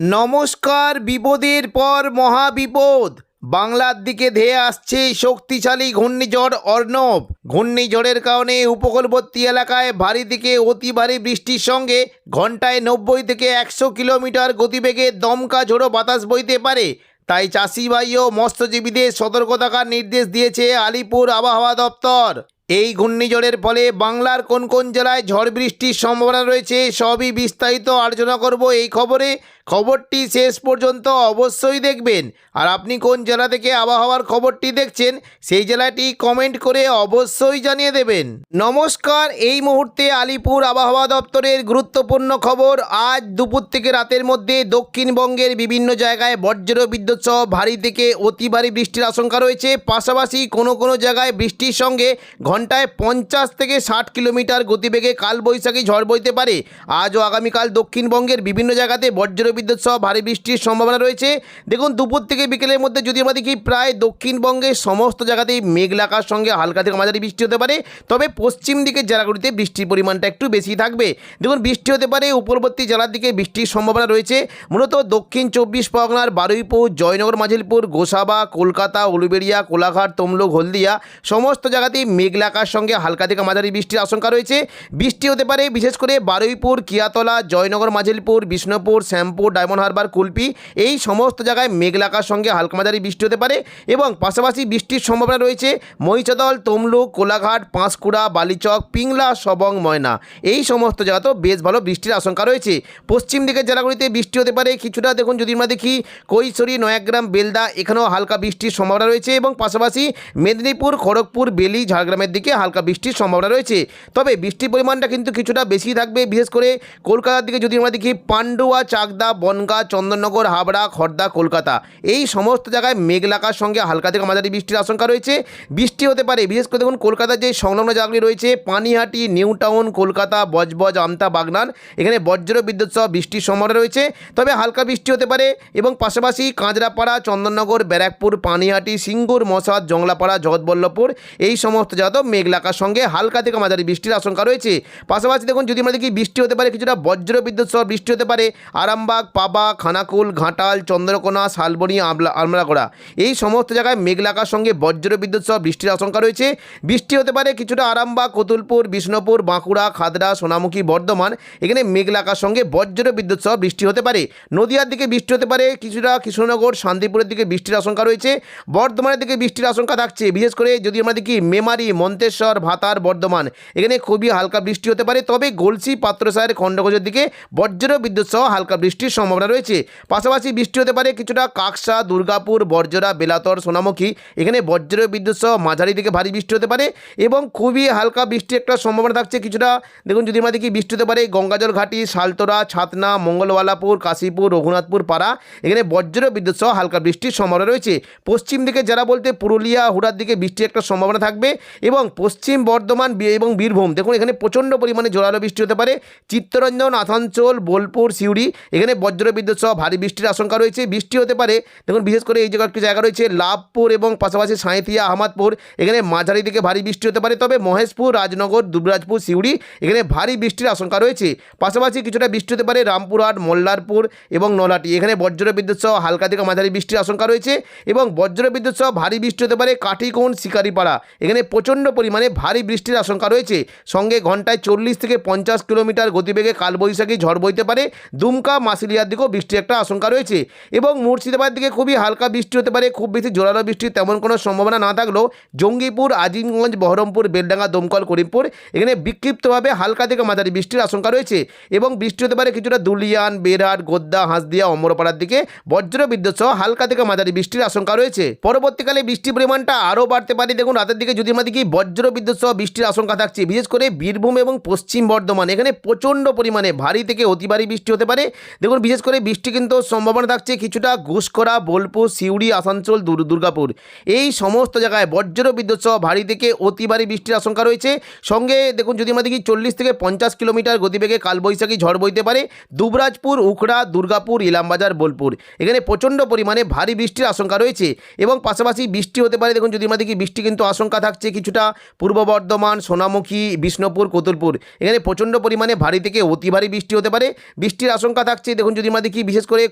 নমস্কার। বিপদের পর মহাবিপদ। বাংলার দিকে ধেয়ে আসছে শক্তিশালী ঘূর্ণিঝড় অর্ণব। ঘূর্ণিঝড়ের কারণে উপকূলবর্তী এলাকায় ভারী থেকে অতি ভারী বৃষ্টির সঙ্গে ঘন্টায় 90 থেকে 100 কিলোমিটার গতিবেগে দমকা ঝোড়ো বাতাস বইতে পারে। তাই চাষি ভাই ও মৎস্যজীবীদের সতর্ক থাকার নির্দেশ দিয়েছে আলিপুর আবহাওয়া দপ্তর। এই ঘূর্ণিঝড়ের ফলে বাংলার কোন কোন জেলায় ঝড় বৃষ্টির সম্ভাবনা রয়েছে সবই বিস্তারিত আলোচনা করব এই খবরে। খবরটি শেষ পর্যন্ত অবশ্যই দেখবেন। আর আপনি কোন জেলা থেকে আবহাওয়ার খবরটি দেখছেন সেই জেলাটি কমেন্ট করে অবশ্যই জানিয়ে দেবেন। নমস্কার। এই মুহূর্তে আলিপুর আবহাওয়া দপ্তরের গুরুত্বপূর্ণ খবর। আজ দুপুর থেকে রাতের মধ্যে দক্ষিণবঙ্গের বিভিন্ন জায়গায় বজ্র বিদ্যুৎ সহ ভারী থেকে অতি ভারী বৃষ্টির আশঙ্কা রয়েছে। পাশাপাশি কোনো কোনো জায়গায় বৃষ্টির সঙ্গে ঘন্টায় 50 থেকে 60 কিলোমিটার গতিবেগে কালবৈশাখী ঝড় বইতে পারে। আজ ও আগামীকাল দক্ষিণবঙ্গের বিভিন্ন জায়গাতে বজ্র বিদ্যুৎ সহ ভারী বৃষ্টির সম্ভাবনা রয়েছে। দেখুন, দুপুর থেকে বিকেলের মধ্যে যদি আমরা দেখি প্রায় দক্ষিণবঙ্গের সমস্ত জায়গাতেই মেঘলা আকাশ সঙ্গে হালকা থেকে মাঝারি বৃষ্টি হতে পারে। তবে পশ্চিম দিকের জেলাগুলিতে বৃষ্টির পরিমাণটা একটু বেশি থাকবে। দেখুন, বৃষ্টি হতে পারে উপরবর্তী জেলার দিকে বৃষ্টির সম্ভাবনা রয়েছে। মূলত দক্ষিণ 24 পরগনার বারুইপুর, জয়নগর, মাঝিলপুর, গোসাবা, কলকাতা, উলুবেড়িয়া, কোলাঘাট, তমলুক, হলদিয়া সমস্ত জায়গাতেই মেঘলা আকাশ সঙ্গে হালকা থেকে মাঝারি বৃষ্টির আশঙ্কা রয়েছে। বৃষ্টি হতে পারে বিশেষ করে বারুইপুর, কিয়াতলা, জয়নগর, মাঝিলপুর, বিষ্ণুপুর, শ্যামপুর, ডায়মন্ড হারবার, কুলপি এই সমস্ত জায়গায় মেঘলা আকাশ সঙ্গে হালকা মাঝারি বৃষ্টি হতে পারে। এবং পাশাপাশি বৃষ্টির সম্ভাবনা রয়েছে মহিষাদল, তমলুক, কোলাঘাট, পাঁশকুড়া, বালিচক, পিংলা, সবং, ময়না এই সমস্ত জায়গাতেও বেশ ভালো বৃষ্টির আশঙ্কা রয়েছে। পশ্চিম দিকের জেলাগুলিতে বৃষ্টি হতে পারে কিছুটা। দেখুন, যদি আমরা দেখি কৈশোরী, নয়াগ্রাম, বেলদা এখানেও হালকা বৃষ্টির সম্ভাবনা রয়েছে। এবং পাশাপাশি মেদিনীপুর, খড়গপুর, বেলি, ঝাড়গ্রামের দিকে হালকা বৃষ্টির সম্ভাবনা রয়েছে। তবে বৃষ্টির পরিমাণটা কিন্তু কিছুটা বেশি থাকবে। বিশেষ করে কলকাতার দিকে যদি আমরা দেখি পান্ডুয়া, চাকদা, বনগাঁ, চন্দননগর, হাবড়া, খড়দা, কলকাতা এই সমস্ত জায়গায় মেঘলা আকাশ সঙ্গে হালকা থেকে মাঝারি বৃষ্টির আশঙ্কা রয়েছে। বৃষ্টি হতে পারে বিশেষ করে দেখুন কলকাতার যে সংলগ্ন জায়গাগুলি রয়েছে পানিহাটি, নিউ টাউন, কলকাতা, বজবজ, আমতা, বাগনান এখানে বজ্র বিদ্যুৎ সহ বৃষ্টির সম্ভাবনা রয়েছে। তবে হালকা বৃষ্টি হতে পারে। এবং পাশাপাশি কাঁচরাপাড়া, চন্দননগর, ব্যারাকপুর, পানিহাটি, সিঙ্গুর, মশাদ, জংলাপাড়া, জগৎবল্লভপুর এই সমস্ত জায়গাতেও মেঘলা আকাশ সঙ্গে হালকা থেকে মাঝারি বৃষ্টির আশঙ্কা রয়েছে। পাশাপাশি দেখুন যদি আমরা দেখি বৃষ্টি হতে পারে কিছুটা বজ্র বিদ্যুৎ সহ বৃষ্টি হতে পারে আরামবাগ, পাবা, খানাকুল, ঘাটাল, চন্দ্রকোনা, শালবনী, আমলাগড়া এই সমস্ত জায়গায় মেঘলা আকাশ সঙ্গে বজ্র বিদ্যুৎ সহ বৃষ্টির আশঙ্কা রয়েছে। বৃষ্টি হতে পারে কিছুটা আরামবাগ, কতুলপুর, বিষ্ণুপুর, বাঁকুড়া, খাদড়া, সোনামুখী, বর্ধমান এখানে মেঘলা আকাশ সঙ্গে বজ্র বিদ্যুৎ সহ বৃষ্টি হতে পারে। নদিয়ার দিকে বৃষ্টি হতে পারে কিছুটা। কৃষ্ণনগর, শান্তিপুরের দিকে বৃষ্টির আশঙ্কা রয়েছে। বর্ধমানের দিকে বৃষ্টির আশঙ্কা থাকছে বিশেষ করে যদি আমরা দেখি মেমারি, মন্তেশ্বর, ভাতার, বর্ধমান এখানে খুবই হালকা বৃষ্টি হতে পারে। তবে গলসি, পাত্রসায়ের, খণ্ডঘোষের দিকে বজ্র বিদ্যুৎ সহ হালকা বৃষ্টির সম্ভাবনা রয়েছে। পাশাপাশি বৃষ্টি হতে পারে কিছুটা কাকসা, দুর্গাপুর, বরজরা, বেলাতর, সোনামুখী এখানে বজ্র বিদ্যুৎ সহ মাঝারি থেকে ভারী বৃষ্টি হতে পারে। এবং খুবই হালকা বৃষ্টির একটা সম্ভাবনা থাকছে কিছুটা। দেখুন যদি আমরা দেখি বৃষ্টি হতে পারে গঙ্গাজল ঘাটি, শালতোরা, ছাতনা, মঙ্গলওয়ালাপুর, কাশীপুর, রঘুনাথপুর, পাড়া এখানে বজ্র বিদ্যুৎ সহ হালকা বৃষ্টির সম্ভাবনা রয়েছে। পশ্চিম দিকে যারা বলতে পুরুলিয়া, হুড়ার দিকে বৃষ্টির একটা সম্ভাবনা থাকবে। এবং পশ্চিম বর্ধমান এবং বীরভূম দেখুন এখানে প্রচণ্ড পরিমাণে জোরালো বৃষ্টি হতে পারে। চিত্তরঞ্জন, আসানসোল, বোলপুর, সিউড়ি এখানে বজ্র বিদ্যুৎ সহ ভারী বৃষ্টির আশঙ্কা রয়েছে। বৃষ্টি হতে পারে দেখুন বিশেষ করে এই জায়গায় একটি জায়গা রয়েছে লাভপুর এবং পাশাপাশি সাঁইথিয়া, আহমদপুর এখানে মাঝারি থেকে ভারী বৃষ্টি হতে পারে। তবে মহেশপুর, রাজনগর, দুবরাজপুর, সিউড়ি এখানে ভারী বৃষ্টির আশঙ্কা রয়েছে। পাশাপাশি কিছুটা বৃষ্টি হতে পারে রামপুরহাট, মোল্লারপুর এবং নলাটি এখানে বজ্র বিদ্যুৎ সহ হালকা থেকে মাঝারি বৃষ্টির আশঙ্কা রয়েছে। এবং বজ্র বিদ্যুৎ সহ ভারী বৃষ্টি হতে পারে কাঠিকোণ, শিকারিপাড়া এখানে প্রচণ্ড পরিমাণে ভারী বৃষ্টির আশঙ্কা রয়েছে। সঙ্গে ঘন্টায় 40 থেকে 50 কিলোমিটার গতিবেগে কালবৈশাখী ঝড় বইতে পারে। দুমকা, মাসিলিয়ার দিকেও বৃষ্টির একটা আশঙ্কা রয়েছে। এবং মুর্শিদাবাদ দিকে খুবই হালকা বৃষ্টি হতে পারে। খুব বেশি জোরালো বৃষ্টির তেমন কোনো সম্ভাবনা না থাকলেও জঙ্গিপুর, আজিমগঞ্জ, বহরমপুর, বেলডাঙ্গা, দমকল, করিমপুর এখানে বিক্ষিপ্তভাবে হালকা থেকে মাঝারি বৃষ্টির আশঙ্কা রয়েছে। এবং বৃষ্টি হতে পারে কিছুটা দুলিয়ান, বেরহাট, গোদ্দা, হাঁসদিয়া, অমরপাড়ার দিকে বজ্র বিদ্যুৎ সহ হালকা থেকে মাঝারি বৃষ্টির আশঙ্কা রয়েছে। পরবর্তীকালে বৃষ্টির পরিমাণটা আরও বাড়তে পারে। দেখুন রাতের দিকে যদি আমরা দেখি বজ্র বিদ্যুৎ সহ বৃষ্টির আশঙ্কা থাকছে বিশেষ করে বীরভূম এবং পশ্চিম বর্ধমান এখানে প্রচণ্ড পরিমাণে ভারী থেকে অতি ভারী বৃষ্টি হতে পারে। দেখুন বিশেষ করে বৃষ্টি কিন্তু সম্ভাবনা থাকছে কিছুটা ঘুষকরা, বোলপুর, সিউড়ি, আসানসোল, দুর্গাপুর এই সমস্ত জায়গায় বজ্র বিদ্যুৎ সহ ভারী থেকে অতি ভারী বৃষ্টির আশঙ্কা রয়েছে। সঙ্গে দেখুন যদি আমরা দেখি 40 থেকে 50 কিলোমিটার গতিবেগে কালবৈশাখী ঝড় বইতে পারে। দুবরাজপুর, উখড়া, দুর্গাপুর, ইলামবাজার, বোলপুর এখানে প্রচণ্ড পরিমাণে ভারী বৃষ্টির আশঙ্কা রয়েছে। এবং পাশাপাশি বৃষ্টি হতে পারে দেখুন যদি আমরা দেখি বৃষ্টি কিন্তু আশঙ্কা থাকছে কিছুটা পূর্ব বর্ধমান, সোনামুখী, বিষ্ণুপুর, কতুলপুর এখানে প্রচণ্ড পরিমাণে ভারী থেকে অতি ভারী বৃষ্টি হতে পারে। বৃষ্টির আশঙ্কা থাকছে দেখুন দেখুন যদি আমরা দেখি বিশেষ করে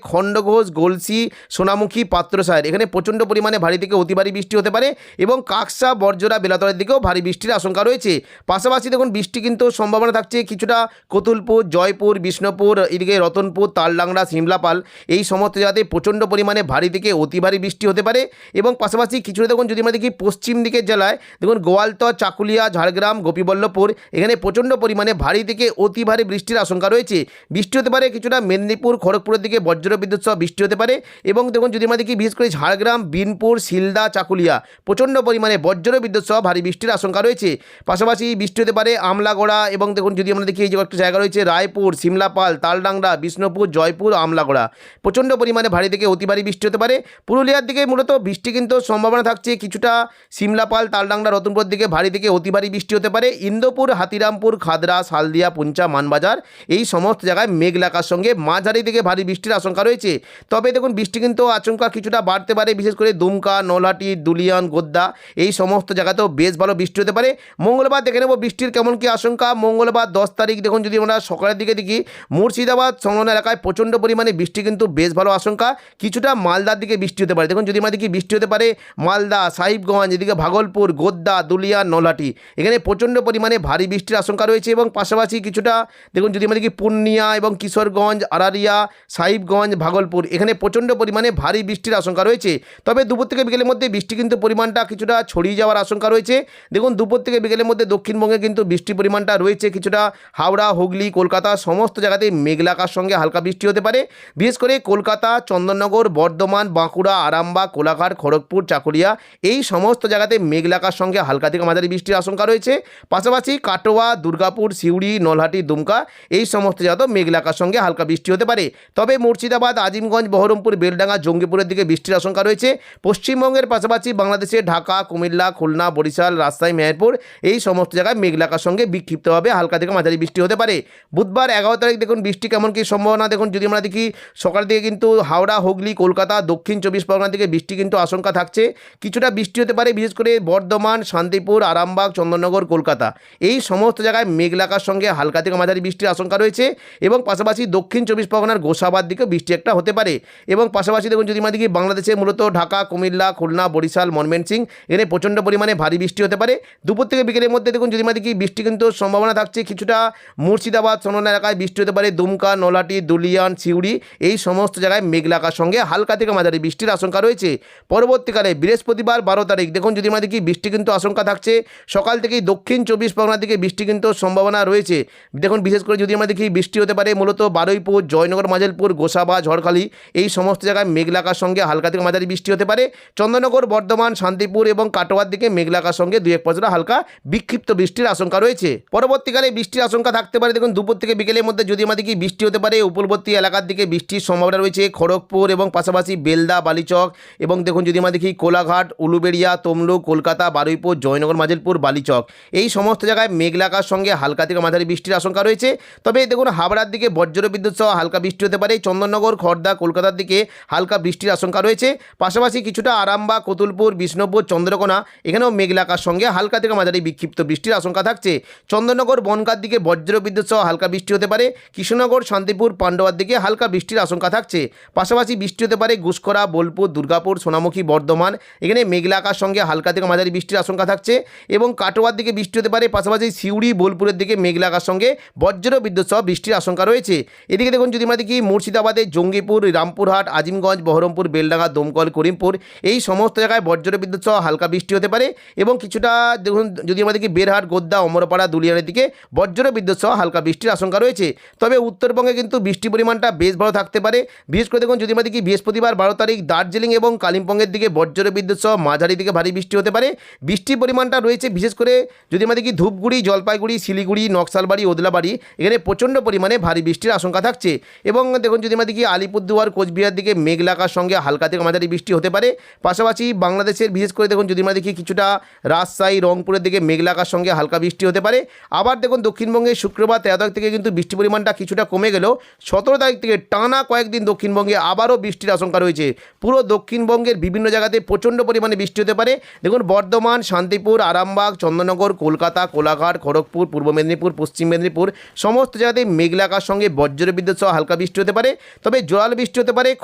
খণ্ডঘোষ, গলসি, সোনামুখী, পাত্রসায়ের এখানে প্রচণ্ড পরিমাণে ভারী থেকে অতি ভারী বৃষ্টি হতে পারে এবং কাকসা, বরজোড়া, বেলাতলের দিকেও ভারী বৃষ্টির আশঙ্কা রয়েছে। পাশাপাশি দেখুন বৃষ্টি কিন্তু সম্ভাবনা থাকছে কিছুটা কতুলপুর, জয়পুর, বিষ্ণুপুর, এদিকে রতনপুর, তালডাংরা, সিমলাপাল এই সমস্ত জায়গাতে প্রচণ্ড পরিমাণে ভারী থেকে অতি ভারী বৃষ্টি হতে পারে এবং পাশাপাশি কিছুটা দেখুন যদি আমরা দেখি পশ্চিম দিকের জেলায় দেখুন গোয়ালতর, চাকুলিয়া, ঝাড়গ্রাম, গোপীবল্লভপুর এখানে প্রচণ্ড পরিমাণে ভারী থেকে অতি ভারী বৃষ্টির আশঙ্কা রয়েছে। বৃষ্টি হতে পারে কিছুটা মেদিনীপুর, খড়গপুরের দিকে বজ্র বিদ্যুৎ সহ বৃষ্টি হতে পারে এবং দেখুন যদি আমরা দেখি বিশেষ করে ঝাড়গ্রাম, বিনপুর, শিলদা, চাকুলিয়া প্রচণ্ড পরিমাণে বজ্র বিদ্যুৎ সহ ভারী বৃষ্টির আশঙ্কা রয়েছে। পাশাপাশি বৃষ্টি হতে পারে আমলাগড়া এবং দেখুন যদি আমরা দেখি এই যে একটা জায়গা রয়েছে রায়পুর, সিমলাপাল, তালডাংরা, বিষ্ণুপুর, জয়পুর, আমলাগড়া প্রচণ্ড পরিমাণে ভারী থেকে অতি ভারী বৃষ্টি হতে পারে। পুরুলিয়ার দিকে মূলত বৃষ্টি কিন্তু সম্ভাবনা থাকছে কিছুটা সিমলাপাল, তালডাংরা, রতনপুরের দিকে ভারী থেকে অতি ভারী বৃষ্টি হতে পারে। ইন্দোপুর, হাতিরামপুর, খাদরা, সালদিয়া, পুঞ্চা, মানবাজার এই সমস্ত জায়গায় মেঘলাকার সঙ্গে মাঝারি থেকে ভারী বৃষ্টির আশঙ্কা রয়েছে। তবে দেখুন বৃষ্টি কিন্তু আশঙ্কা কিছুটা বাড়তে পারে, বিশেষ করে দুমকা, নলহাটি, দুলিয়ান, গোদ্দা এই সমস্ত জায়গাতেও বেশ ভালো বৃষ্টি হতে পারে। মঙ্গলবার দেখে নেব বৃষ্টির কেমন কি আশঙ্কা। মঙ্গলবার 10 তারিখ দেখুন যদি আমরা সকালের দিকে দেখি মুর্শিদাবাদ সংলগ্ন এলাকায় প্রচণ্ড পরিমাণে বৃষ্টি কিন্তু বেশ ভালো আশঙ্কা। কিছুটা মালদার দিকে বৃষ্টি হতে পারে। দেখুন যদি আমরা দেখি বৃষ্টি হতে পারে মালদা, সাহিবগঞ্জ, এদিকে ভাগলপুর, গোদ্দা, দুলিয়ান, নলহাটি এখানে প্রচণ্ড পরিমাণে ভারী বৃষ্টির আশঙ্কা রয়েছে এবং পাশাপাশি কিছুটা দেখুন যদি আমরা দেখি পূর্ণিয়া এবং কিশোরগঞ্জ, আরারিয়া, সাহিবগঞ্জ, ভাগলপুর এখানে প্রচণ্ড পরিমাণে ভারী বৃষ্টির আশঙ্কা রয়েছে। তবে দুপুর থেকে বিকেলের মধ্যে বৃষ্টি কিন্তু পরিমাণটা কিছুটা ছড়িয়ে যাওয়ার আশঙ্কা রয়েছে। দেখুন দুপুর থেকে বিকেলের মধ্যে দক্ষিণবঙ্গে কিন্তু বৃষ্টির পরিমাণটা রয়েছে কিছুটা হাওড়া, হুগলি, কলকাতা সমস্ত জায়গাতে মেঘলাকার সঙ্গে হালকা বৃষ্টি হতে পারে। বিশেষ করে কলকাতা, চন্দননগর, বর্ধমান, বাঁকুড়া, আরামবাগ, কোলাঘাট, খড়গপুর, চাকুলিয়া এই সমস্ত জায়গাতে মেঘলাকার সঙ্গে হালকা থেকে মাঝারি বৃষ্টির আশঙ্কা রয়েছে। পাশাপাশি কাটোয়া, দুর্গাপুর, সিউড়ি, নলহাটি, দুমকা এই সমস্ত জায়গাতেও মেঘলাকার সঙ্গে হালকা বৃষ্টি হতে পারে। তবে মুর্শিদাবাদ, আজিমগঞ্জ, বহরমপুর, বেলডাঙ্গা, জঙ্গিপুরের দিকে বৃষ্টির আশঙ্কা রয়েছে। পশ্চিমবঙ্গের পাশাপাশি বাংলাদেশে ঢাকা, কুমিল্লা, খুলনা, বরিশাল, রাজশাহী, মেহেরপুর এই সমস্ত জায়গায় মেঘলাকার সঙ্গে বিক্ষিপ্তভাবে হালকা থেকে মাঝারি বৃষ্টি হতে পারে। বুধবার 11 তারিখ দেখুন বৃষ্টি কেমন কি সম্ভাবনা। দেখুন যদি আমরা দেখি সকাল থেকে কিন্তু হাওড়া, হুগলি, কলকাতা, দক্ষিণ 24 পরগনা থেকে বৃষ্টি কিন্তু আশঙ্কা থাকছে। কিছুটা বৃষ্টি হতে পারে বিশেষ করে বর্ধমান, শান্তিপুর, আরামবাগ, চন্দননগর, কলকাতা এই সমস্ত জায়গায় মেঘলাকার সঙ্গে হালকা থেকে মাঝারি বৃষ্টির আশঙ্কা রয়েছে এবং পাশাপাশি দক্ষিণ 24 পরগনার গোসাবার দিকে বৃষ্টি একটা হতে পারে এবং পাশাপাশি দেখুন যদি আমরা দেখি বাংলাদেশে মূলত ঢাকা, কুমিল্লা, খুলনা, বরিশাল, ময়মনসিংহ এখানে প্রচণ্ড পরিমাণে ভারী বৃষ্টি হতে পারে। দুপুর থেকে বিকেলের মধ্যে দেখুন যদি আমরা দেখি বৃষ্টি কিন্তু সম্ভাবনা থাকছে কিছুটা মুর্শিদাবাদ সংলগ্ন এলাকায় বৃষ্টি হতে পারে। দুমকা, নলহাটি, দুলিয়ান, সিউড়ি এই সমস্ত জায়গায় মেঘলাকার সঙ্গে হালকা থেকে মাঝারি বৃষ্টির আশঙ্কা রয়েছে। পরবর্তীকালে বৃহস্পতিবার 12 তারিখ দেখুন যদি আমরা দেখি বৃষ্টি কিন্তু আশঙ্কা থাকছে সকাল থেকেই দক্ষিণ 24 পরগনার দিকে বৃষ্টি কিন্তু সম্ভাবনা রয়েছে। দেখুন বিশেষ করে যদি আমরা দেখি বৃষ্টি হতে পারে মূলত বারুইপুর, জয়নগর, মাজলপুর, গোসাবা, ঝড়খালি এই সমস্ত জায়গায় মেঘলাকার সঙ্গে হালকা থেকে মাঝারি বৃষ্টি হতে পারে। চন্দননগর, বর্ধমান, শান্তিপুর এবং কাটোয়ার দিকে মেঘলাকার সঙ্গে 2-1 পশলা হালকা বিক্ষিপ্ত বৃষ্টির আশঙ্কা রয়েছে। পরবর্তীকালে বৃষ্টির আশঙ্কা থাকতে পারে দেখুন দুপুর থেকে বিকেলের মধ্যে যদি আমরা দেখি বৃষ্টি হতে পারে উপকূলবর্তী এলাকার দিকে বৃষ্টির সম্ভাবনা রয়েছে। খড়গপুর এবং পাশাপাশি বেলদা, বালিচক এবং দেখুন যদি আমরা দেখি কোলাঘাট, উলুবেড়িয়া, তমলুক, কলকাতা, বারুইপুর, জয়নগর, মাজলপুর, বালিচক এই সমস্ত জায়গায় মেঘলাকার সঙ্গে হালকা থেকে মাঝারি বৃষ্টির আশঙ্কা রয়েছে। তবে দেখুন হাবড়ার দিকে বজ্র বিদ্যুৎ সহ হালকা বৃষ্টি হতে পারে। চন্দননগর, খড়দা, কলকাতার দিকে হালকা বৃষ্টির আশঙ্কা রয়েছে। পাশাপাশি কিছুটা আরামবাগ, কতুলপুর, বিষ্ণুপুর, চন্দ্রকোনা এখানেও মেঘলাকার সঙ্গে হালকা থেকে মাঝারি বিক্ষিপ্ত বৃষ্টির আশঙ্কা থাকছে। চন্দননগর, বনগাঁর দিকে বজ্র বিদ্যুৎ সহ হালকা বৃষ্টি হতে পারে। কৃষ্ণনগর, শান্তিপুর, পান্ডুয়ার দিকে হালকা বৃষ্টির আশঙ্কা থাকছে। পাশাপাশি বৃষ্টি হতে পারে গুসকরা, বোলপুর, দুর্গাপুর, সোনামুখী, বর্ধমান এখানে মেঘলাকার সঙ্গে হালকা থেকে মাঝারি বৃষ্টির আশঙ্কা থাকছে এবং কাটোয়ার দিকে বৃষ্টি হতে পারে। পাশাপাশি সিউড়ি, বোলপুরের দিকে মেঘলাকার সঙ্গে বজ্র বিদ্যুৎ সহ বৃষ্টির আশঙ্কা রয়েছে। এদিকে দেখুন যদি আমরা দেখি মুর্শিদাবাদে জঙ্গিপুর, রামপুরহাট, আজিমগঞ্জ, বহরমপুর, বেলডাঙ্গা, দমকল, করিমপুর এই সমস্ত জায়গায় বজ্র বিদ্যুৎ সহ হালকা বৃষ্টি হতে পারে এবং কিছুটা দেখুন যদি আমরা দেখি বেরহাট, গোদ্দা, অমরপাড়া, দুলিয়ানের দিকে বজ্র বিদ্যুৎ সহ হালকা বৃষ্টির আশঙ্কা রয়েছে। তবে উত্তরবঙ্গে কিন্তু বৃষ্টির পরিমাণটা বেশ ভালো থাকতে পারে। বিশেষ করে দেখুন যদি আমরা দেখি বৃহস্পতিবার 12 তারিখ দার্জিলিং এবং কালিম্পংয়ের দিকে বজ্র বিদ্যুৎ সহ মাঝারি থেকে ভারী বৃষ্টি হতে পারে। বৃষ্টির পরিমাণটা রয়েছে বিশেষ করে যদি আমরা দেখি ধূপগুড়ি, জলপাইগুড়ি, শিলিগুড়ি, নকশালবাড়ি, ওদলাবাড়ি এখানে প্রচণ্ড পরিমাণে ভারী বৃষ্টির আশঙ্কা থাকছে এবং দেখুন যদি আমরা দেখি আলিপুরদুয়ার, কোচবিহার দিকে মেঘলাকার সঙ্গে হালকা থেকে মাঝারি বৃষ্টি হতে পারে। পাশাপাশি বাংলাদেশের বিশেষ করে দেখুন যদি আমরা দেখি কিছুটা রাজশাহী, রংপুরের দিকে মেঘলাকার সঙ্গে হালকা বৃষ্টি হতে পারে। আবার দেখুন দক্ষিণবঙ্গে শুক্রবার 13 তারিখ থেকে কিন্তু বৃষ্টির পরিমাণটা কিছুটা কমে গেলেও 17 তারিখ থেকে টানা কয়েকদিন দক্ষিণবঙ্গে আবারও বৃষ্টির আশঙ্কা রয়েছে। পুরো দক্ষিণবঙ্গের বিভিন্ন জায়গাতে প্রচণ্ড পরিমাণে বৃষ্টি হতে পারে। দেখুন বর্ধমান, শান্তিপুর, আরামবাগ, চন্দননগর, কলকাতা, কোলাঘাট, খড়গপুর, পূর্ব মেদিনীপুর, পশ্চিম মেদিনীপুর সমস্ত জায়গাতে মেঘলাকার সঙ্গে বজ্র বিদ্যুৎ সহ হালকা হালকা বৃষ্টি হতে পারে, তবে জোরাল বৃষ্টি হতে পারে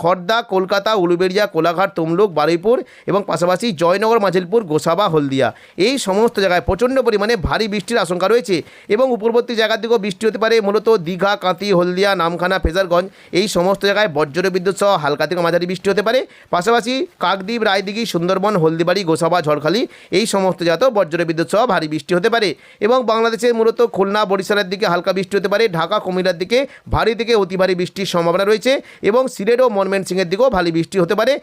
খড়দা, কলকাতা, উলুবেড়িয়া, কোলাঘাট, তমলুক, বারুইপুর এবং পাশাপাশি জয়নগর, মাঝিলপুর, গোসাবা, হলদিয়া এই সমস্ত জায়গায় প্রচণ্ড পরিমাণে ভারী বৃষ্টির আশঙ্কা রয়েছে এবং উপরবর্তী জায়গার দিকেও বৃষ্টি হতে পারে। মূলত দীঘা, কাঁথি, হলদিয়া, নামখানা, ফেজারগঞ্জ এই সমস্ত জায়গায় বজ্র বিদ্যুৎ সহ হালকা থেকে মাঝারি বৃষ্টি হতে পারে। পাশাপাশি কাকদ্বীপ, রায়দিঘি, সুন্দরবন, হলদিবাড়ি, গোসাবা, ঝড়খালি এই সমস্ত জায়গাতেও বজ্র বিদ্যুৎ সহ ভারী বৃষ্টি হতে পারে এবং বাংলাদেশের মূলত খুলনা, বরিশালের দিকে হালকা বৃষ্টি হতে পারে, ঢাকা, কুমিল্লার দিকে ভারী থেকে অতি ভারী বৃষ্টির সম্ভাবনা রয়েছে এবং সিলেট ও ময়মনসিংহের দিকেও ভারী বৃষ্টি হতে পারে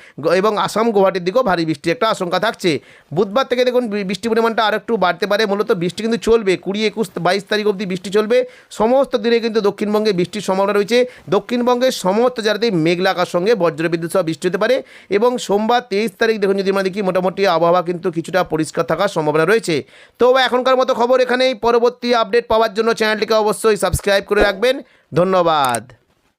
এবং আসাম, গুয়াহাটির দিকেও ভারী বৃষ্টির একটা আশঙ্কা থাকছে। বুধবার থেকে দেখুন বৃষ্টির পরিমাণটা আরেকটু বাড়তে পারে। মূলত বৃষ্টি কিন্তু চলবে 20, 21, 22 তারিখ অবধি বৃষ্টি চলবে। সমস্ত দিনে কিন্তু দক্ষিণবঙ্গে বৃষ্টির সম্ভাবনা রয়েছে। দক্ষিণবঙ্গের সমস্ত জায়গাতেই মেঘলা আকার সঙ্গে বজ্রবিদ্যুৎ সহ বৃষ্টি হতে পারে এবং সোমবার 23 তারিখ দেখুন যদি আমরা দেখি মোটামুটি আবহাওয়া কিন্তু কিছুটা পরিষ্কার থাকার সম্ভাবনা রয়েছে। তো এখনকার মতো খবর এখানেই। পরবর্তী আপডেট পাওয়ার জন্য চ্যানেলটিকে অবশ্যই সাবস্ক্রাইব করে রাখবেন। ধন্যবাদ।